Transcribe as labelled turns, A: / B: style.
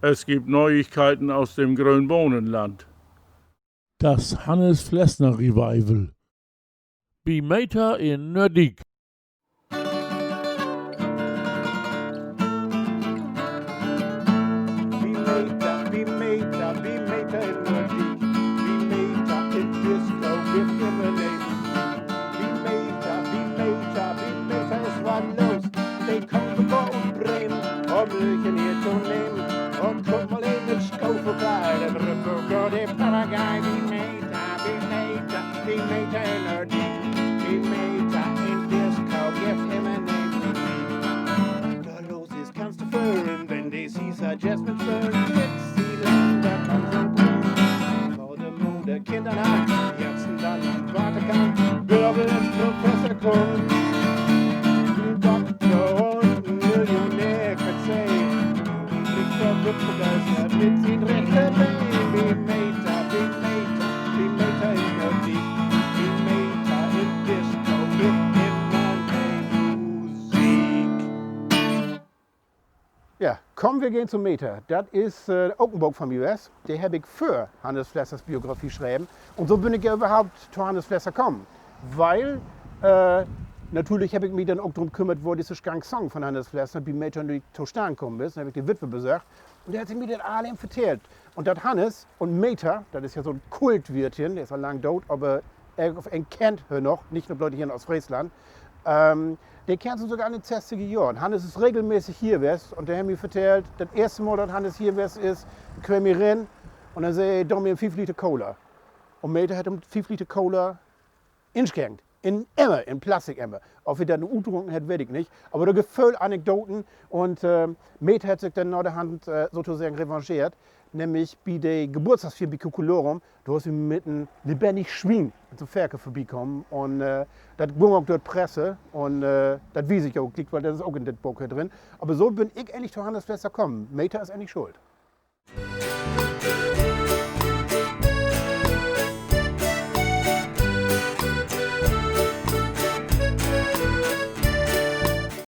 A: Es gibt Neuigkeiten aus dem Grünbohnenland.
B: Das Hannes Flessner Revival. Bimeter in Nördig.
C: Bimeter in Nördig. Bimeter in Disco with Lemonade. Bimeter ist was los. Die kommen von Bremen, Milchen hier zu nehmen. Und guck mal in den Stau vorbei, der Rüppel, der Papagei. Bimeter in Nördig. Bimeter in Disco with Lemonade. Da los ist, kannst du fühlen, denn das ist ein Jasmine Föhn. Dixieland, da kommt ein Brunnen. Mode, Kinder nach, Herzen dann am Vatikan. Bürger ist Professor Kuhn. Doktor und Millionär, kann sehen. Richter wird begeistert, mit sie rechte Bimeter in Nördig. Bimeter in Disco mit Musik. Ja, kommen wir gehen zum Meter. Das ist auch ein Buch von US. Den habe ich für Hannes Flessers Biografie geschrieben. Und so bin ich ja überhaupt zu Hannes Flesser gekommen. Weil natürlich habe ich mich dann auch darum gekümmert, wo dieser Song von Hannes Flesser bei Meter durch Tostan gekommen ist. Dann habe ich die Witwe besucht. Und der hat sich mir das allem erzählt. Und das Hannes und Meter, das ist ja so ein Kultwirtchen, der ist ja lang tot, aber er kennt ihn noch, nicht nur Leute hier aus Friesland. Den kennst du sogar in den 60er Jahren. Hannes ist regelmäßig hier gewesen und der hat mir erzählt, das erste Mal, dass Hannes hier gewesen ist, kam ich rein und dann sagte er, mir 5 Liter Cola. Und Meter hat ihm 5 Liter Cola ingeschenkt. In Emmer, in Plastikemmer. Ob er dann getrunken hat, weiß ich nicht. Aber da gibt viele Anekdoten und Meter hat sich dann nach der Hand sozusagen revanchiert. Nämlich bei der Geburtstagsfeier bei Kukulorum, da ist ihm mit einem lebendigen Schwein zum Ferkel vorbeikommen. Und das ging auch dort Presse und das weiß ich auch, weil das ist auch in dem Buch drin. Aber so bin ich endlich zu Hannes Flesser gekommen. Meter ist eigentlich schuld.